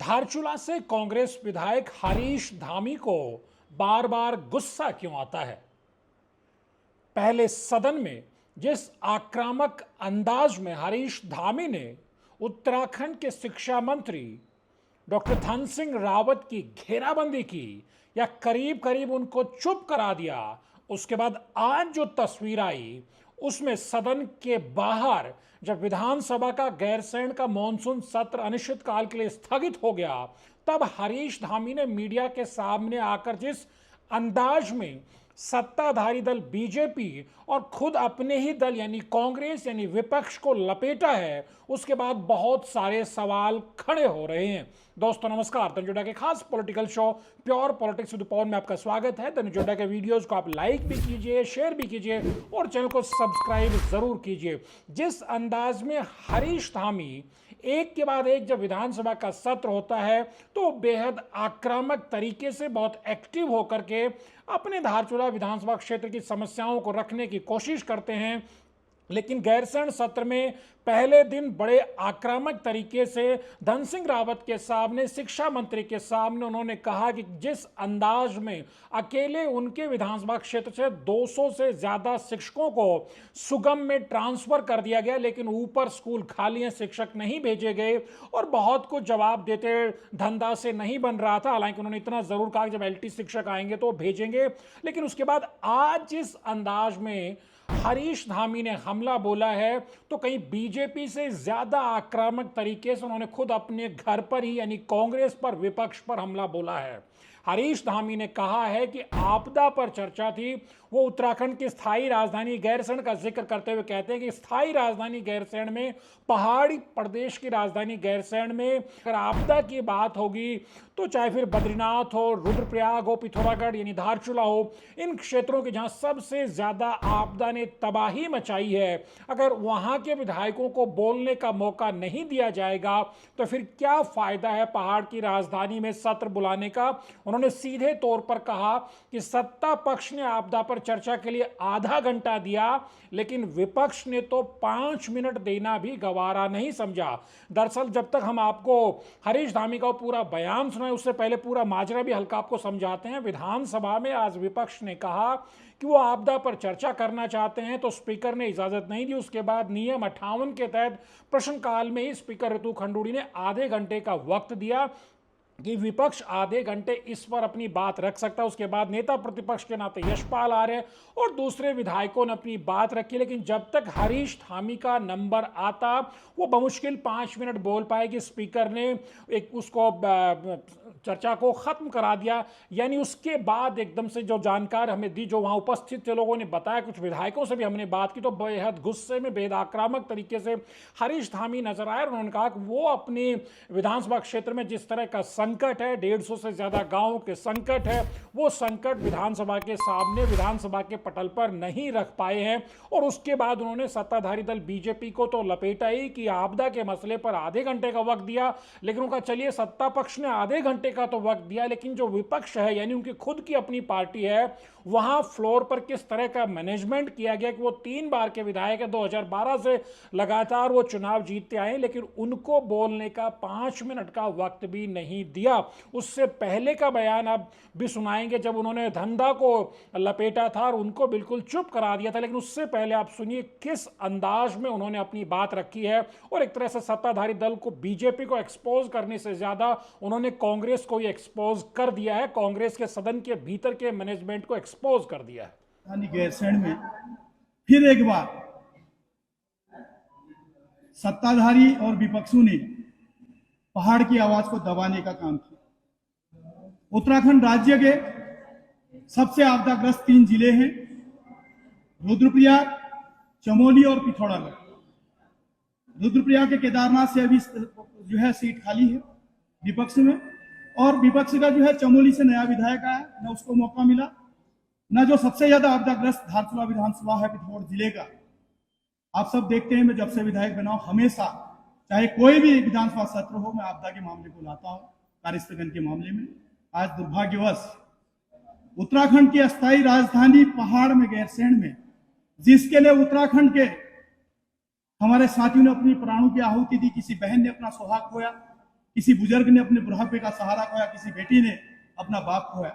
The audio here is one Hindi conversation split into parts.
धारचूला से कांग्रेस विधायक हरीश धामी को बार बार गुस्सा क्यों आता है? पहले सदन में जिस आक्रामक अंदाज में हरीश धामी ने उत्तराखंड के शिक्षा मंत्री डॉक्टर धन सिंह रावत की घेराबंदी की या करीब करीब उनको चुप करा दिया, उसके बाद आज जो तस्वीर आई उसमें सदन के बाहर जब विधानसभा का गैरसैंण का मॉनसून सत्र अनिश्चितकाल के लिए स्थगित हो गया, तब हरीश धामी ने मीडिया के सामने आकर जिस अंदाज में सत्ताधारी दल बीजेपी और खुद अपने ही दल यानी कांग्रेस यानी विपक्ष को लपेटा है, उसके बाद बहुत सारे सवाल खड़े हो रहे हैं। दोस्तों नमस्कार, तनुजुडा के खास political show pure politics with Pawan में आपका स्वागत है। तनुजुडा के वीडियोस को आप लाइक भी कीजिए, शेयर भी कीजिए और चैनल को सब्सक्राइब जरूर कीजिए। जिस अंदाज में हरीश धामी एक के बाद एक जब विधानसभा का सत्र होता है तो बेहद आक्रामक तरीके से बहुत एक्टिव होकर के अपने धारचूला विधानसभा क्षेत्र की समस्याओं को रखने की कोशिश करते हैं, लेकिन गैरसैंण सत्र में पहले दिन बड़े आक्रामक तरीके से धन सिंह रावत के सामने, शिक्षा मंत्री के सामने उन्होंने कहा कि जिस अंदाज में अकेले उनके विधानसभा क्षेत्र से 200 से ज्यादा शिक्षकों को सुगम में ट्रांसफर कर दिया गया, लेकिन ऊपर स्कूल खाली हैं, शिक्षक नहीं भेजे गए और बहुत कुछ जवाब देते धंधा से नहीं बन रहा था। हालांकि उन्होंने इतना जरूर कहा कि जब एलटी शिक्षक आएंगे तो भेजेंगे, लेकिन उसके बाद आज जिस अंदाज में हरीश धामी ने हमला बोला है तो कहीं बीजेपी से ज्यादा आक्रामक तरीके से उन्होंने खुद अपने घर पर ही यानी कांग्रेस पर, विपक्ष पर हमला बोला है। हरीश धामी ने कहा है कि आपदा पर चर्चा थी, वो उत्तराखंड की स्थायी राजधानी गैरसैंण का जिक्र करते हुए कहते हैं कि स्थायी राजधानी गैरसैंण में, पहाड़ी प्रदेश की राजधानी गैरसैंण में अगर आपदा की बात होगी तो चाहे फिर बद्रीनाथ हो, रुद्रप्रयाग हो, पिथौरागढ़ यानी धारचूला हो, इन क्षेत्रों के जहां सबसे ज्यादा आपदा ने तबाही मचाई है, अगर वहां के विधायकों को बोलने का मौका नहीं दिया जाएगा तो फिर क्या फायदा है पहाड़ की राजधानी में सत्र बुलाने का। उन्होंने सीधे तौर पर कहा कि सत्ता पक्ष ने आपदा पर चर्चा के लिए आधा घंटा दिया, लेकिन विपक्ष ने तो 5 मिनट देना भी गवारा नहीं समझा। दरअसल जब तक हम आपको हरीश धामी का पूरा बयान सुनाए उससे पहले पूरा माजरा भी हल्का आपको समझाते हैं। विधानसभा में आज विपक्ष ने कहा कि वो आपदा पर चर्चा करना चाहते हैं तो स्पीकर ने इजाजत नहीं दी। उसके बाद नियम 58 के तहत प्रश्नकाल में ही स्पीकर ऋतु खंडूड़ी ने आधे घंटे का वक्त दिया कि विपक्ष आधे घंटे इस पर अपनी बात रख सकता है। उसके बाद नेता प्रतिपक्ष के नाते यशपाल आर्य और दूसरे विधायकों ने अपनी बात रखी, लेकिन जब तक हरीश धामी का नंबर आता वो बमुश्किल 5 मिनट बोल पाएगी। स्पीकर ने एक उसको चर्चा को खत्म करा दिया, यानी उसके बाद एकदम से जो जानकार हमें दी, जो वहां उपस्थित थे लोगों ने बताया, कुछ विधायकों से भी हमने बात की, तो बेहद गुस्से में बेहद आक्रामक तरीके से हरीश धामी नजर आए। उन्होंने कहा कि वो अपने विधानसभा क्षेत्र में जिस तरह का संकट है, 150 से ज्यादा गांवों के संकट है, वो संकट विधानसभा के सामने, विधानसभा के पटल पर नहीं रख पाए हैं। और उसके बाद उन्होंने सत्ताधारी दल बीजेपी को तो लपेटा ही कि आपदा के मसले पर आधे घंटे का वक्त दिया, लेकिन उनका चलिए सत्ता पक्ष ने आधे घंटे का तो वक्त दिया, लेकिन जो विपक्ष है यानी उनकी खुद की अपनी पार्टी है, वहां फ्लोर पर किस तरह का मैनेजमेंट किया गया कि वो 3 बार के विधायक है, 2012 से लगातार वो चुनाव जीतते आए, लेकिन उनको बोलने का 5 मिनट का वक्त भी नहीं दिया। उससे पहले का बयान आप भी सुनाएंगे जब उन्होंने धंधा को लपेटा था और उनको बिल्कुल चुप करा दिया था, लेकिन उससे पहले आप सुनिए किस अंदाज में उन्होंने अपनी बात रखी है। और एक तरह से सत्ताधारी दल को, बीजेपी को एक्सपोज करने से ज्यादा उन्होंने कांग्रेस को ही एक्सपोज कर दिया है, कांग्रेस के सदन के भीतर के मैनेजमेंट को एक्सपोज कर दिया है। गैरसैंण में फिर एक बार सत्ताधारी और विपक्षों ने पहाड़ की आवाज को दबाने का काम किया। उत्तराखंड राज्य के सबसे आपदाग्रस्त 3 जिले हैं, रुद्रप्रयाग, चमोली और पिथौरागढ़। रुद्रप्रयाग के केदारनाथ से अभी जो है सीट खाली है विपक्ष में, और विपक्ष का जो है चमोली से नया विधायक आया, न उसको मौका मिला, न जो सबसे ज्यादा आपदाग्रस्त धारचूला विधानसभा है पिथौरागढ़ जिले का। आप सब देखते हैं, मैं जब से विधायक बना हूं हमेशा चाहे कोई भी विधानसभा सत्र हो, मैं आपदा के मामले को लाता हूं, कार्यस्थगन के मामले में। आज दुर्भाग्यवश उत्तराखंड की अस्थायी राजधानी पहाड़ में गैरसैंण में, जिसके लिए उत्तराखंड के हमारे साथियों ने अपनी प्राणों की आहुति दी, किसी बहन ने अपना सुहाग खोया, किसी बुजुर्ग ने अपने बुढ़ापे का सहारा खोया, किसी बेटी ने अपना बाप खोया।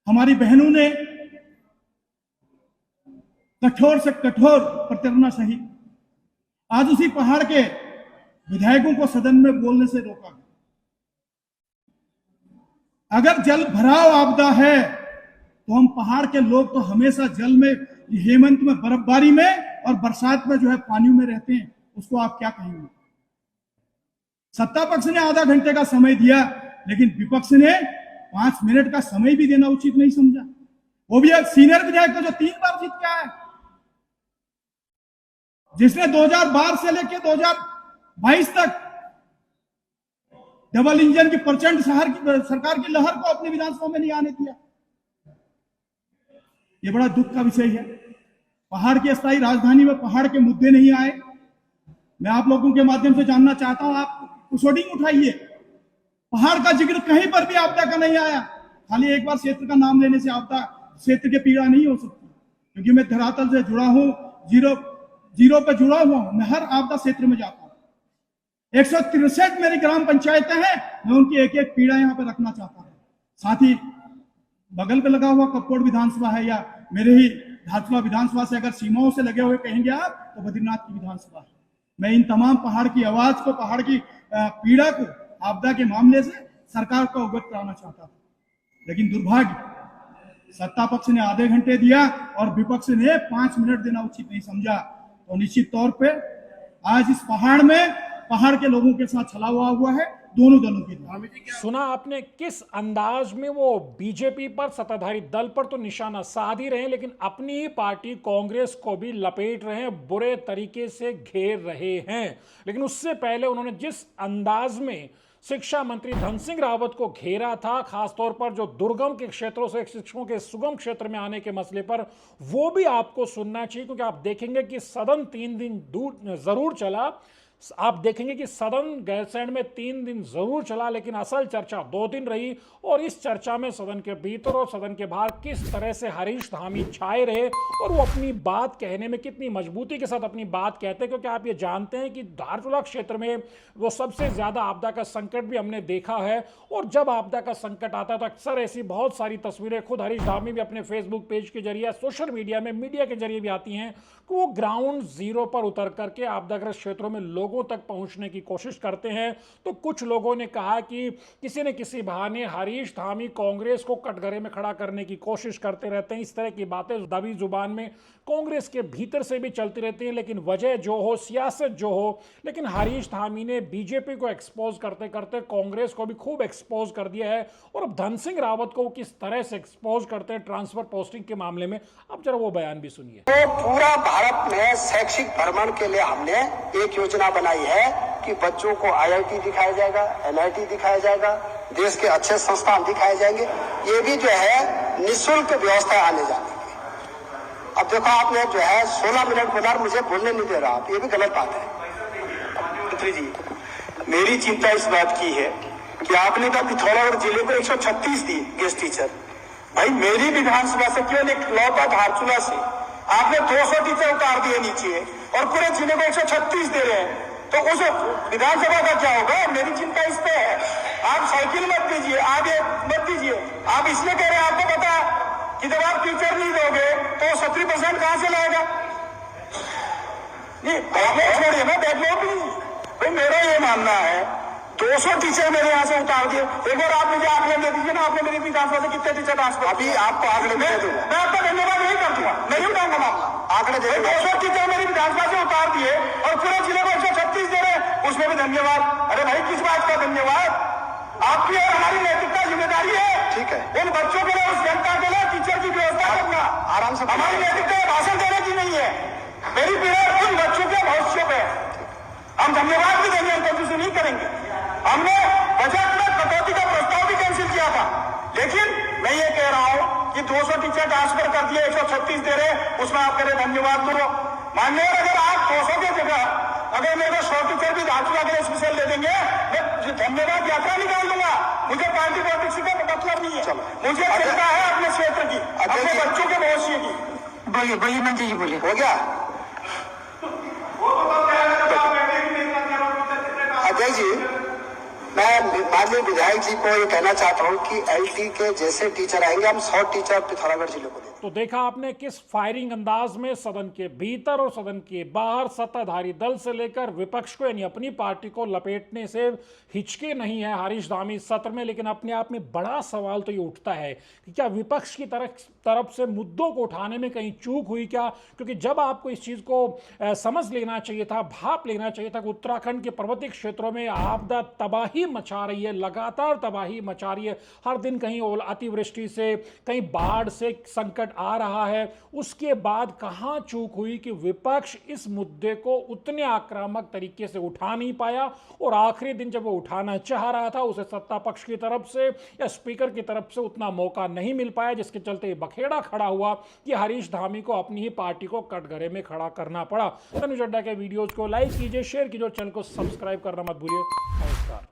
हमारी बहनों ने कठोर से कठोर प्रताड़ना सही। आज उसी पहाड़ के विधायकों को सदन में बोलने से रोका गया। अगर जल भराव आपदा है तो हम पहाड़ के लोग तो हमेशा जल में, हेमंत में, बर्फबारी में और बरसात में जो है पानी में रहते हैं, उसको आप क्या कहेंगे? सत्ता पक्ष ने आधा घंटे का समय दिया, लेकिन विपक्ष ने 5 मिनट का समय भी देना उचित नहीं समझा। वो भी एक सीनियर विधायक को जो 3 बार जीत के आया, जिसने 2012 से लेकर 2022 तक डबल इंजन की प्रचंड सरकार की लहर को अपने विधानसभा में नहीं आने दिया। ये बड़ा दुख का विषय है। पहाड़ की अस्थायी राजधानी में पहाड़ के मुद्दे नहीं आए। मैं आप लोगों के माध्यम से जानना चाहता हूं, आप होर्डिंग उठाइए, पहाड़ का जिक्र कहीं पर भी आपदा का नहीं आया। खाली एक बार क्षेत्र का नाम लेने से आपदा क्षेत्र की पीड़ा नहीं हो सकती, क्योंकि मैं धरातल से जुड़ा हूं, जीरो पे जुड़ा हुआ हूं। मैं हर आपदा क्षेत्र में जाता हूं। 163 मेरी ग्राम पंचायतें हैं, मैं उनकी एक एक पीड़ा यहाँ पे रखना चाहता हूं। साथ ही बगल पे लगा हुआ कपकोट विधानसभा है, या मेरे ही धारचूला विधानसभा से अगर सीमाओं से लगे हुए कहेंगे आप, तो बद्रीनाथ की विधानसभा है। मैं इन तमाम पहाड़ की आवाज को, पहाड़ की पीड़ा को, आपदा के मामले से सरकार को अवगत कराना चाहता था, लेकिन दुर्भाग्य सत्ता पक्ष ने आधे घंटे दिया और विपक्ष ने 5 मिनट देना उचित नहीं समझा। तो निश्चित तौर पे आज इस पहाड़ में पहाड़ के लोगों के साथ छलावा हुआ है, दोनों दलों की। सुना आपने किस अंदाज में वो बीजेपी पर, सत्ताधारी दल पर तो निशाना साध ही रहे हैं, लेकिन अपनी ही पार्टी कांग्रेस को भी लपेट रहे हैं, बुरे तरीके से घेर रहे हैं। लेकिन उससे पहले उन्होंने जिस अंदाज में शिक्षा मंत्री धन सिंह रावत को घेरा था, खासतौर पर जो दुर्गम के क्षेत्रों से शिक्षकों के सुगम क्षेत्र में आने के मसले पर, वो भी आपको सुनना चाहिए। क्योंकि आप देखेंगे कि सदन 3 दिन दूर जरूर चला, आप देखेंगे कि सदन गैरसैंण में 3 दिन जरूर चला, लेकिन असल चर्चा 2 दिन रही। और इस चर्चा में सदन के भीतर और सदन के बाहर किस तरह से हरीश धामी छाए रहे और वो अपनी बात कहने में कितनी मजबूती के साथ अपनी बात कहते हैं। क्योंकि आप ये जानते हैं कि धारचूला क्षेत्र में वो सबसे ज्यादा आपदा का संकट भी हमने देखा है, और जब आपदा का संकट आता है तो अक्सर ऐसी बहुत सारी तस्वीरें खुद हरीश धामी भी अपने फेसबुक पेज के जरिए, सोशल मीडिया में, मीडिया के जरिए भी आती हैं कि वो ग्राउंड जीरो पर उतर करके आपदाग्रस्त क्षेत्रों में लोगों तक पहुंचने की कोशिश करते हैं। तो कुछ लोगों ने कहा कि किसी न किसी बहाने हरीश धामी कांग्रेस को कटघरे में खड़ा करने की कोशिश करते रहते हैं। इस तरह की बातें दबी जुबान में कांग्रेस के भीतर से भी चलती रहती हैं, लेकिन वजह जो हो, सियासत जो हो, लेकिन हरीश धामी ने बीजेपी को एक्सपोज करते करते कांग्रेस को भी खूब एक्सपोज कर दिया है। और अब धन सिंह रावत को किस तरह से एक्सपोज करते हैं ट्रांसफर पोस्टिंग के मामले में, अब जरा वो बयान भी सुनिए। तो पूरा भारत में शैक्षिक भ्रमण के लिए हमने एक योजना बनाई है कि बच्चों को IIT दिखाया जाएगा, NIT दिखाया जाएगा, देश के अच्छे संस्थान दिखाए जाएंगे। ये भी जो है निःशुल्क व्यवस्था आने जाने की। अब देखो, आपने जो है 16 मिनट बोला, मुझे बोलने नहीं दे रहा आप, ये भी गलत बात है। मंत्री जी, मेरी चिंता इस बात की है कि आपने कहा पिथौरागढ़ जिले को 136 दी गेस्ट टीचर। भाई मेरी विधानसभा से क्यों इकलौता धारचूला से आपने 200 टीचर उतार दिए नीचे और पूरे जिले को 136 दे रहे हैं, तो उस विधानसभा का क्या होगा? मेरी चिंता इस पे है। आप साइकिल मत दीजिए, आप ये मत दीजिए, आप इसमें कह रहे हैं आपको पता कि जब आप टीचर नहीं दोगे तो 70% कहां से लाएगा? नहीं बैकलॉग छोड़िए ना, बैकलॉग नहीं। भाई मेरा ये मानना है 200 टीचर मेरे यहाँ से उतार दिए। एक बार आप मुझे आंकड़े दे दीजिए ना, आपने मेरी विधानसभा से कितने टीचर ट्रांसफर? अभी आपको आंकड़े दे दूंगा, मैं आपका धन्यवाद नहीं कर दूंगा, नहीं उठाऊंगा मामला। आंकड़े दे 200 टीचर मेरी विधानसभा से उतार दिए और पूरे जिले को 136 दे रहे, उसमें भी धन्यवाद। अरे भाई किस बात का धन्यवाद? आपकी और हमारी नैतिकता जिम्मेदारी है, ठीक है, उन बच्चों के लिए, उस जनता के लिए टीचर की व्यवस्था करना। आराम से, हमारी नैतिकता भाषण देने की नहीं है, मेरी पीड़ा उन बच्चों के भविष्य पे। हम धन्यवाद भी देंगे, हम कंजूसी नहीं करेंगे। हमने बजट में कटौती का प्रस्ताव भी कैंसिल किया था, लेकिन मैं ये कह रहा हूं कि 200 टीचर ट्रांसफर कर दिए, 136 दे रहे, उसमें आप कह रहे धन्यवाद दो। माननीय, अगर आप 200 की जगह अगर मेरे को 100 टीचर भी धारचूला के लिए स्पेशल दे देंगे, मैं धन्यवाद यात्रा निकाल दूंगा। मुझे पार्टी पॉलिटिक्स का मतलब नहीं है, मुझे चिंता है अपने क्षेत्र की, अपने बच्चों के भविष्य की। बोलिए बोलिए मंत्री जी, बोलिए। हो गया अजय जी, मैं माननीय विधायक जी को ये कहना चाहता हूँ कि एलटी के जैसे टीचर आएंगे, हम 100 टीचर पिथौरागढ़ जिले को देंगे। तो देखा आपने किस फायरिंग अंदाज में सदन के भीतर और सदन के बाहर सत्ताधारी दल से लेकर विपक्ष को यानी अपनी पार्टी को लपेटने से हिचके नहीं है हरीश धामी सत्र में। लेकिन अपने आप में बड़ा सवाल तो ये उठता है कि क्या विपक्ष की तरफ से मुद्दों को उठाने में कहीं चूक हुई क्या? क्योंकि जब आपको इस चीज को समझ लेना चाहिए था, भाप लेना चाहिए था कि उत्तराखंड के पर्वतीय क्षेत्रों में आपदा तबाही मचा रही है, लगातार तबाही मचा रही है। हर दिन कहीं अतिवृष्टि से, कहीं बाढ़ से संकट आ रहा है। उसके बाद कहां चूक हुई कि विपक्ष इस मुद्दे को उतने आक्रामक तरीके से उठा नहीं पाया और आखिरी दिन जब वो उठाना चाह रहा था उसे सत्ता पक्ष की तरफ से या स्पीकर की तरफ से उतना मौका नहीं मिल पाया, जिसके चलते बखेड़ा खड़ा हुआ कि हरीश धामी को अपनी ही पार्टी को कटघरे में खड़ा करना पड़ा। तनुज अड्डा के वीडियोज को लाइक कीजिए, शेयर कीजिए, चैनल को सब्सक्राइब करना मत भूलिए। नमस्कार।